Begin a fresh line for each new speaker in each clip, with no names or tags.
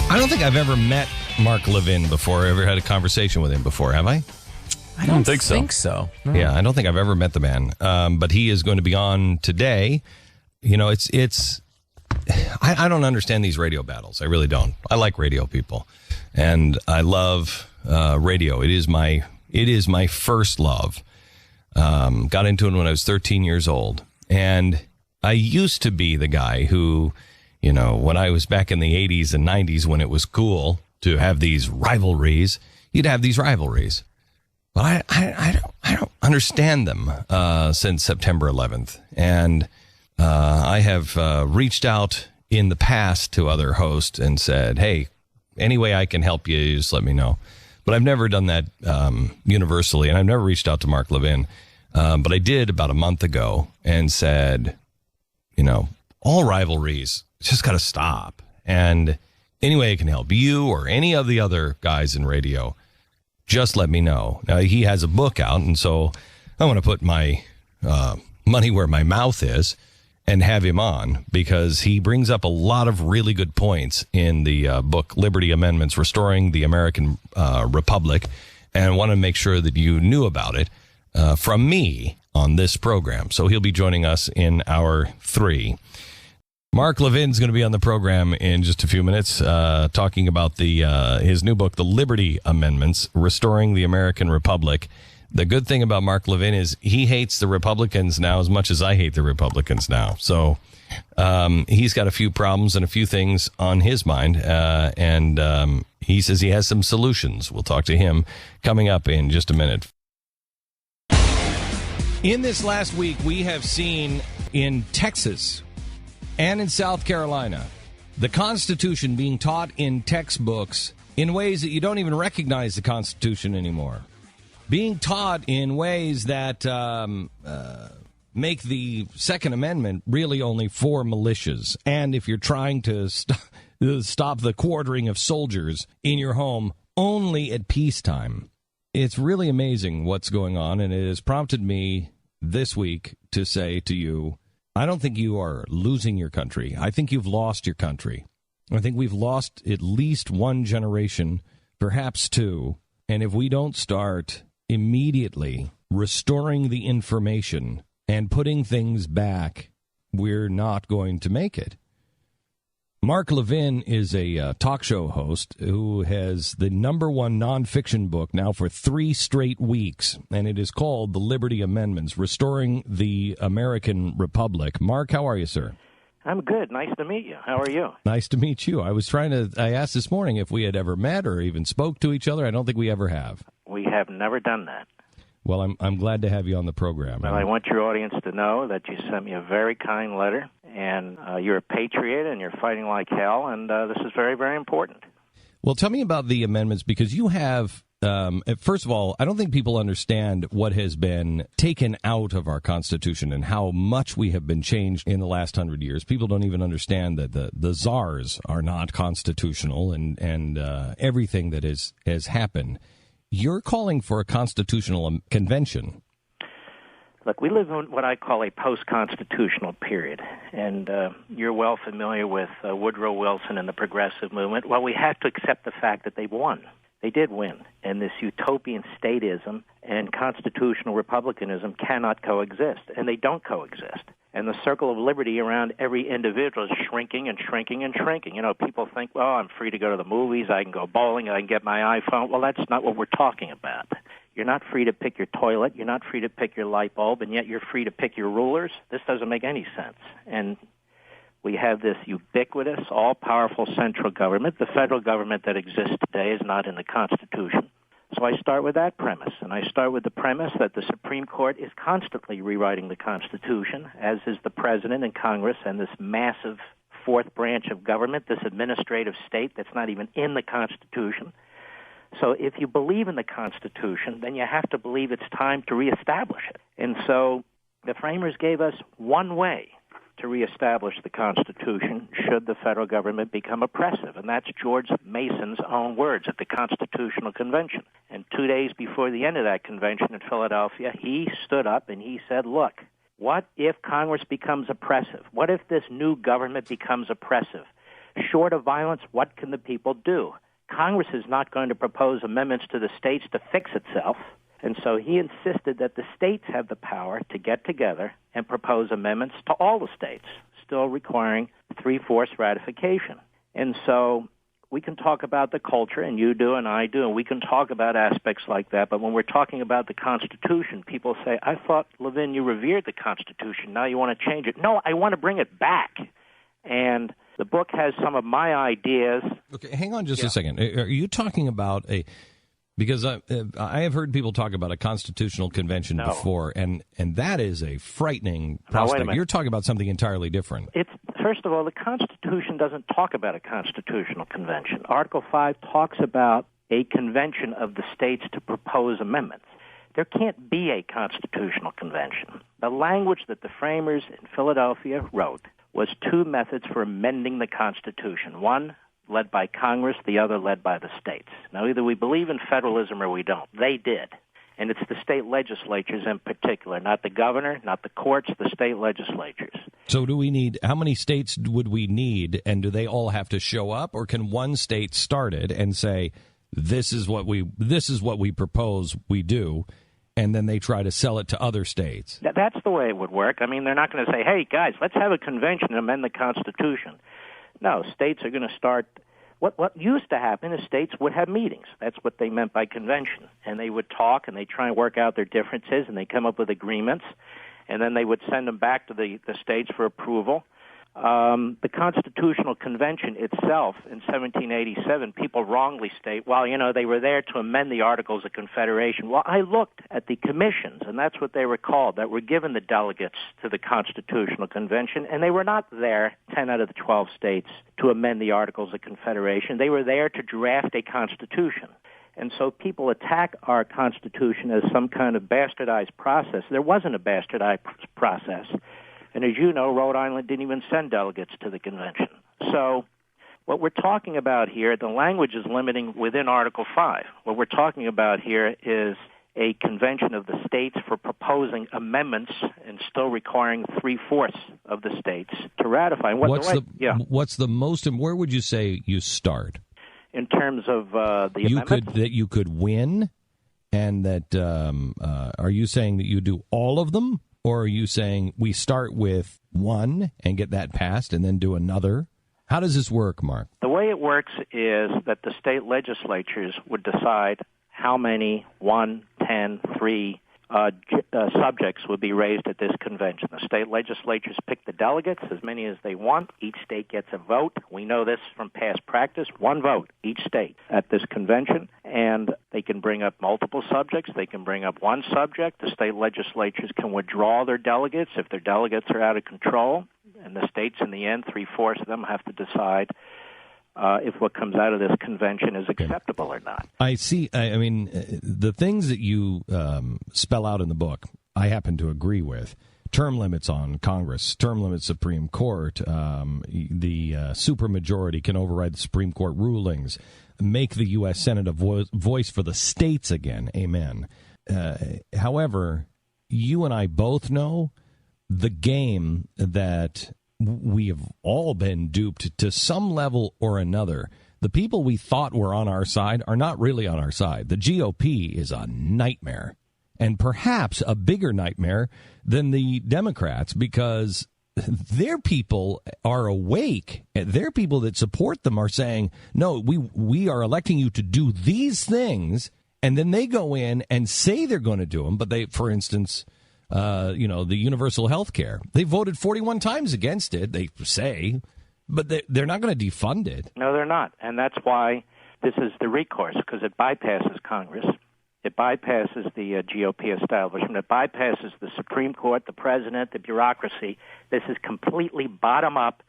I don't think I've ever met Mark Levin before, ever had a conversation with him before, have I?
I don't think so. No.
Yeah, I don't think I've ever met the man. But he is going to be on today. You know, I don't understand these radio battles. I really don't. I like radio people. And I love radio. It is my first love. Got into it when I was 13 years old. And I used to be the guy who, you know, when I was back in the 80s and 90s when it was cool to have these rivalries, you'd have these rivalries. But I don't understand them since September 11th. And I have reached out in the past to other hosts and said, hey, any way I can help you, just let me know. But I've never done that universally, and I've never reached out to Mark Levin. But I did about a month ago and said, you know, all rivalries just got to stop. And any way I can help you or any of the other guys in radio, just let me know. Now, he has a book out, and so I want to put my money where my mouth is and have him on because he brings up a lot of really good points in the book, Liberty Amendments, Restoring the American Republic, and I want to make sure that you knew about it from me on this program. So he'll be joining us in hour 3. Mark Levin's going to be on the program in just a few minutes, talking about his new book, The Liberty Amendments, Restoring the American Republic. The good thing about Mark Levin is he hates the Republicans now as much as I hate the Republicans now. So he's got a few problems and a few things on his mind, and he says he has some solutions. We'll talk to him coming up in just a minute. In this last week, we have seen in Texas and in South Carolina, the Constitution being taught in textbooks in ways that you don't even recognize the Constitution anymore. Being taught in ways that make the Second Amendment really only for militias. And if you're trying to stop the quartering of soldiers in your home only at peacetime. It's really amazing what's going on, and it has prompted me this week to say to you, I don't think you are losing your country. I think you've lost your country. I think we've lost at least one generation, perhaps 2. And if we don't start immediately restoring the information and putting things back, we're not going to make it. Mark Levin is a talk show host who has the #1 nonfiction book now for 3 straight weeks, and it is called The Liberty Amendments, Restoring the American Republic. Mark, how are you, sir?
I'm good. Nice to meet you. How are you?
Nice to meet you. I asked this morning if we had ever met or even spoke to each other. I don't think we ever have.
We have never done that.
Well, I'm glad to have you on the program.
Well, I want your audience to know that you sent me a very kind letter, and you're a patriot, and you're fighting like hell, and this is very, very important.
Well, tell me about the amendments, because you have, first of all, I don't think people understand what has been taken out of our Constitution and how much we have been changed in the last 100 years. People don't even understand that the czars are not constitutional and everything that has happened. You're calling for a constitutional convention.
Look, we live in what I call a post-constitutional period, and you're well familiar with Woodrow Wilson and the progressive movement. Well, we have to accept the fact that they won. They did win, and this utopian statism and constitutional republicanism cannot coexist, and they don't coexist. And the circle of liberty around every individual is shrinking and shrinking and shrinking. You know, people think, well, I'm free to go to the movies, I can go bowling, I can get my iPhone. Well, that's not what we're talking about. You're not free to pick your toilet, you're not free to pick your light bulb, and yet you're free to pick your rulers. This doesn't make any sense. And we have this ubiquitous, all-powerful central government. The federal government that exists today is not in the Constitution. So I start with that premise, and I start with the premise that the Supreme Court is constantly rewriting the Constitution, as is the President and Congress and this massive fourth branch of government, this administrative state that's not even in the Constitution. So if you believe in the Constitution, then you have to believe it's time to reestablish it. And so the framers gave us one way to reestablish the Constitution should the federal government become oppressive. And that's George Mason's own words at the Constitutional Convention. And 2 days before the end of that convention in Philadelphia, he stood up and he said, look, what if Congress becomes oppressive? What if this new government becomes oppressive? Short of violence, what can the people do? Congress is not going to propose amendments to the states to fix itself. And so he insisted that the states have the power to get together and propose amendments to all the states, still requiring 3/4 ratification. And so we can talk about the culture, and you do and I do, and we can talk about aspects like that. But when we're talking about the Constitution, people say, I thought, Levin, you revered the Constitution. Now you want to change it. No, I want to bring it back. And the book has some of my ideas.
Okay, hang on just a second. Are you talking about because I have heard people talk about a constitutional convention before, and that is a frightening prospect. You're talking about something entirely different.
First of all, the Constitution doesn't talk about a constitutional convention. Article 5 talks about a convention of the states to propose amendments. There can't be a constitutional convention. The language that the framers in Philadelphia wrote was two methods for amending the Constitution. One led by Congress, the other led by the states. Now, either we believe in federalism or we don't. They did. And it's the state legislatures in particular, not the governor, not the courts, the state legislatures.
So how many states would we need, and do they all have to show up, or can one state start it and say, this is what we propose we do, and then they try to sell it to other states?
That's the way it would work. I mean, they're not going to say, hey, guys, let's have a convention and amend the Constitution. No, states are going to start. What used to happen is states would have meetings. That's what they meant by convention. And they would talk, and they try and work out their differences, and they come up with agreements, and then they would send them back to the states for approval. The Constitutional Convention itself in 1787, people wrongly state, well, they were there to amend the Articles of Confederation. Well, I looked at the commissions, and that's what they were called, that were given the delegates to the Constitutional Convention, and they were not there, 10 out of the 12 states, to amend the Articles of Confederation. They were there to draft a constitution. And so people attack our Constitution as some kind of bastardized process. There wasn't a bastardized process. And as you know, Rhode Island didn't even send delegates to the convention. So what we're talking about here, the language is limiting within Article 5. What we're talking about here is a convention of the states for proposing amendments and still requiring 3/4 of the states to ratify. And
what's the most, and where would you say you start?
In terms of the amendments?
That you could win, and that are you saying that you do all of them? Or are you saying we start with one and get that passed and then do another? How does this work, Mark?
The way it works is that the state legislatures would decide how many 1, 10, 3 subjects would be raised at this convention. The state legislatures pick the delegates, as many as they want. Each state gets a vote. We know this from past practice, one vote, each state at this convention. And they can bring up multiple subjects. They can bring up one subject. The state legislatures can withdraw their delegates if their delegates are out of control. And the states, in the end, 3/4 of them have to decide if what comes out of this convention is acceptable or not.
I see. I mean, the things that you spell out in the book, I happen to agree with. Term limits on Congress, term limits Supreme Court, the supermajority can override the Supreme Court rulings, make the U.S. Senate a voice for the states again. Amen. However, you and I both know the game that we have all been duped to some level or another. The people we thought were on our side are not really on our side. The GOP is a nightmare, and perhaps a bigger nightmare than the Democrats, because their people are awake. Their people that support them are saying, no, we are electing you to do these things, and then they go in and say they're going to do them. But they, for instance, the universal health care, they voted 41 times against it, they say, but they're not going to defund it.
No, they're not. And that's why this is the recourse, because it bypasses Congress. It bypasses the GOP establishment. It bypasses the Supreme Court, the president, the bureaucracy. This is completely bottom-up.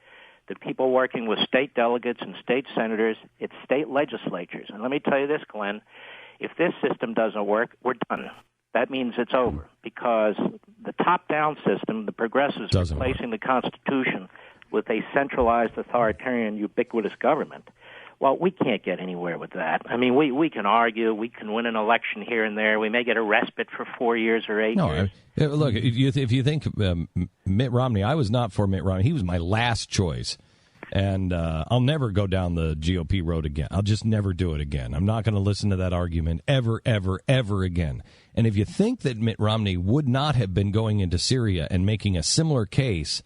The people working with state delegates and state senators, it's state legislatures. And let me tell you this, Glenn, if this system doesn't work, we're done. That means it's over, because the top-down system, the progressives replacing the Constitution with a centralized, authoritarian, ubiquitous government. Well, we can't get anywhere with that. I mean, we can argue. We can win an election here and there. We may get a respite for 4 years or 8 years.
Look, if you think Mitt Romney, I was not for Mitt Romney. He was my last choice. And I'll never go down the GOP road again. I'll just never do it again. I'm not going to listen to that argument ever, ever, ever again. And if you think that Mitt Romney would not have been going into Syria and making a similar case,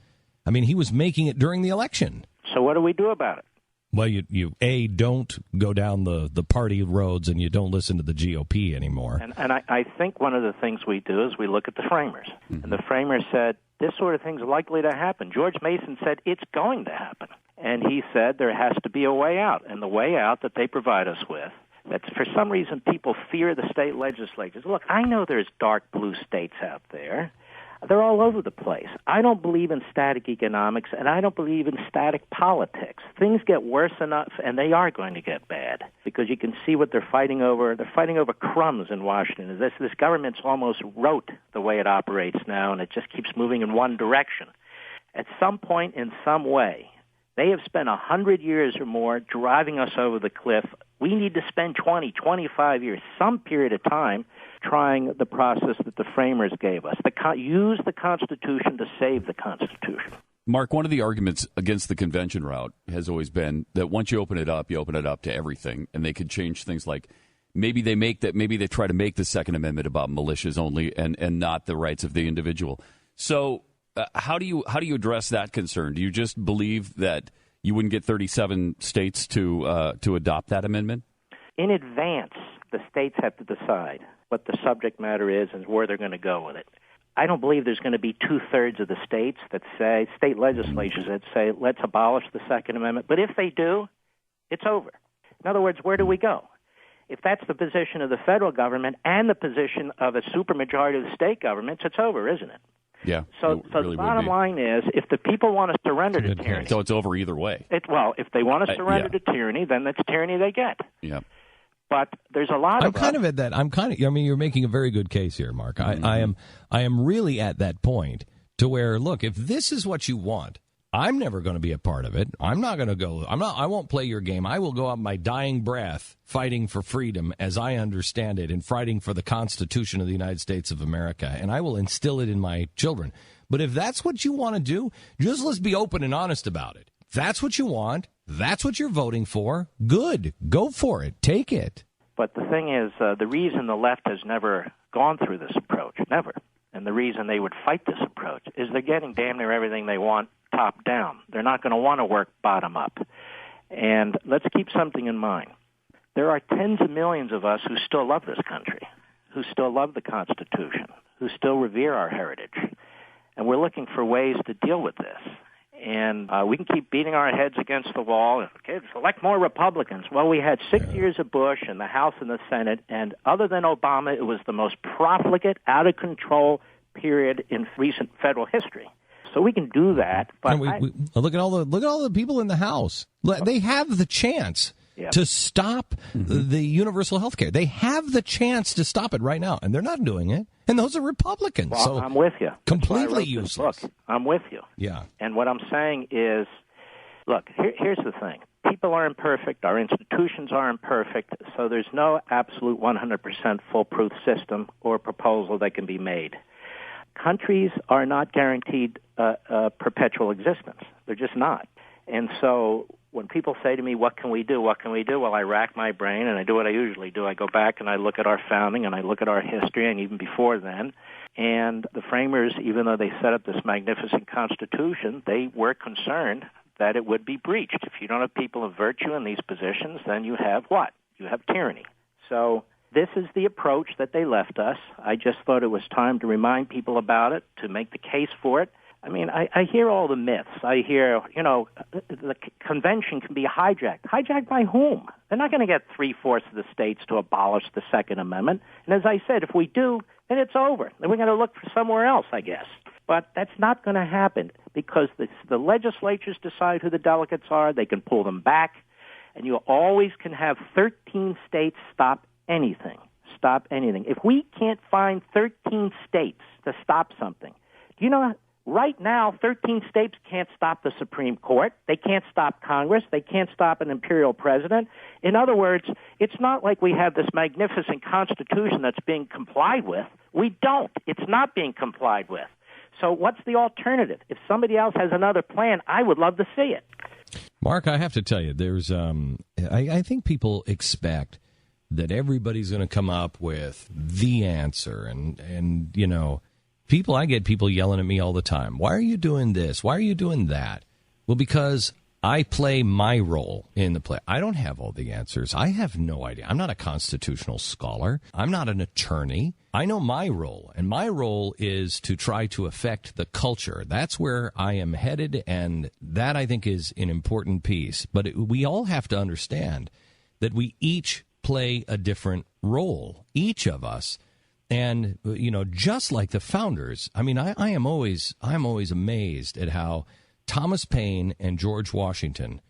I mean, he was making it during the election.
So what do we do about it?
Well, you don't go down the party roads and you don't listen to the GOP anymore.
And I think one of the things we do is we look at the framers. Mm-hmm. And the framers said, this sort of thing's likely to happen. George Mason said, it's going to happen. And he said there has to be a way out. And the way out that they provide us with, that for some reason people fear the state legislatures. Look, I know there's dark blue states out there. They're all over the place. I don't believe in static economics, and I don't believe in static politics. Things get worse enough, and they are going to get bad, because you can see what they're fighting over. They're fighting over crumbs in Washington. This government's almost rote the way it operates now, and it just keeps moving in one direction. At some point, in some way, they have spent 100 years or more driving us over the cliff. We need to spend 20, 25 years, some period of time, trying the process that the framers gave us. Use the Constitution to save the Constitution.
Mark, one of the arguments against the convention route has always been that once you open it up to everything, and they could change things like maybe they try to make the Second Amendment about militias only and not the rights of the individual. So how do you address that concern? Do you just believe that you wouldn't get 37 states to adopt that amendment?
In advance, the states have to decide what the subject matter is and where they're going to go with it. I don't believe there's going to be two-thirds of the states that say, state legislatures that say, let's abolish the Second Amendment. But if they do, it's over. In other words, where do we go? If that's the position of the federal government and the position of a supermajority of the state governments, it's over, isn't it?
Yeah.
So really the bottom line is, if the people want to surrender to tyranny...
So it's over either way.
If they want to surrender to tyranny, then that's tyranny they get.
Yeah.
But there's a lot of...
you're making a very good case here, Mark. Mm-hmm. I am really at that point to where, look, if this is what you want, I'm never going to be a part of it. I'm not going to go. I won't play your game. I will go out my dying breath fighting for freedom as I understand it and fighting for the Constitution of the United States of America. And I will instill it in my children. But if that's what you want to do, just let's be open and honest about it. If that's what you want, that's what you're voting for, good. Go for it. Take it.
But the thing is, the reason the left has never gone through this approach, never, and the reason they would fight this approach is they're getting damn near everything they want top down. They're not going to want to work bottom up. And let's keep something in mind. There are tens of millions of us who still love this country, who still love the Constitution, who still revere our heritage. And we're looking for ways to deal with this. And we can keep beating our heads against the wall. Okay, select more Republicans. Well, we had 6 years of Bush in the House and the Senate, and other than Obama, it was the most profligate, out-of-control period in recent federal history. So we can do that. But
look at all the people in the House. They have the chance to stop the universal health care. They have the chance to stop it right now, and they're not doing it. And those are Republicans.
Well,
so
I'm with you.
Completely useless.
Look, I'm with you.
Yeah.
And what I'm saying is, look, here's the thing. People are imperfect. Our institutions are imperfect. So there's no absolute 100% foolproof system or proposal that can be made. Countries are not guaranteed perpetual existence. They're just not. And so when people say to me, what can we do? What can we do? Well, I rack my brain, and I do what I usually do. I go back and I look at our founding, and I look at our history, and even before then. And the framers, even though they set up this magnificent Constitution, they were concerned that it would be breached. If you don't have people of virtue in these positions, then you have what? You have tyranny. So this is the approach that they left us. I just thought it was time to remind people about it, to make the case for it. I mean, I hear all the myths. I hear, the convention can be hijacked. Hijacked by whom? They're not going to get 3/4 of the states to abolish the Second Amendment. And as I said, if we do, then it's over. Then we're going to look for somewhere else, I guess. But that's not going to happen because the legislatures decide who the delegates are. They can pull them back. And you always can have 13 states stop anything. Stop anything. If we can't find 13 states to stop something, do you know right now, 13 states can't stop the Supreme Court. They can't stop Congress. They can't stop an imperial president. In other words, it's not like we have this magnificent Constitution that's being complied with. We don't. It's not being complied with. So what's the alternative? If somebody else has another plan, I would love to see it.
Mark, I have to tell you, there's I think people expect that everybody's going to come up with the answer, and you know, I get people yelling at me all the time. Why are you doing this? Why are you doing that? Well, because I play my role in the play. I don't have all the answers. I have no idea. I'm not a constitutional scholar. I'm not an attorney. I know my role, and my role is to try to affect the culture. That's where I am headed, and that, I think, is an important piece. But we all have to understand that we each play a different role, each of us. And, you know, just like the founders, I mean, I'm always amazed at how Thomas Paine and George Washington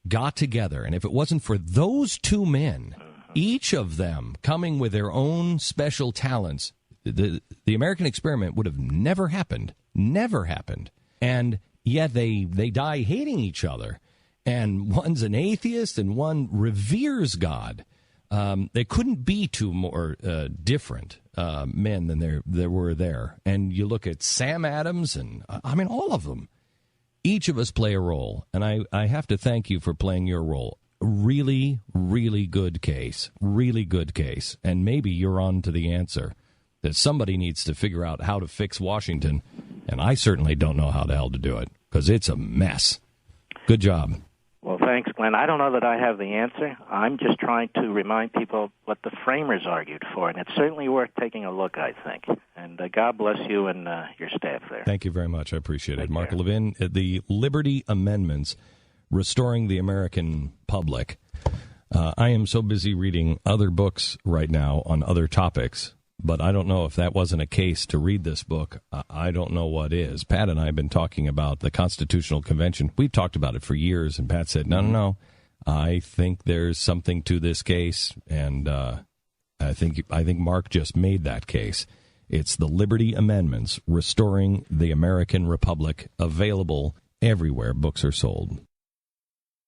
got together. And if it wasn't for those two men, each of them coming with their own special talents, the American experiment would have never happened. And yet they die hating each other. And one's an atheist and one reveres God. They couldn't be two more different men than there were there. And you look at Sam Adams and, I mean, all of them. Each of us play a role, and I have to thank you for playing your role. Really, really good case. Really good case. And maybe you're on to the answer, that somebody needs to figure out how to fix Washington, and I certainly don't know how the hell to do it, because it's a mess. Good job.
Well, thanks, Glenn. I don't know that I have the answer. I'm just trying to remind people what the framers argued for, and it's certainly worth taking a look, I think. And God bless you and your staff there.
Thank you very much. I appreciate it. Mark Levin, the Liberty Amendments, Restoring the American Public. I am so busy reading other books right now on other topics, but I don't know if that wasn't a case to read this book. I don't know what is. Pat and I have been talking about the Constitutional Convention. We've talked about it for years, and Pat said, no. I think there's something to this case, and I think Mark just made that case. It's the Liberty Amendments, Restoring the American Republic, available everywhere books are sold.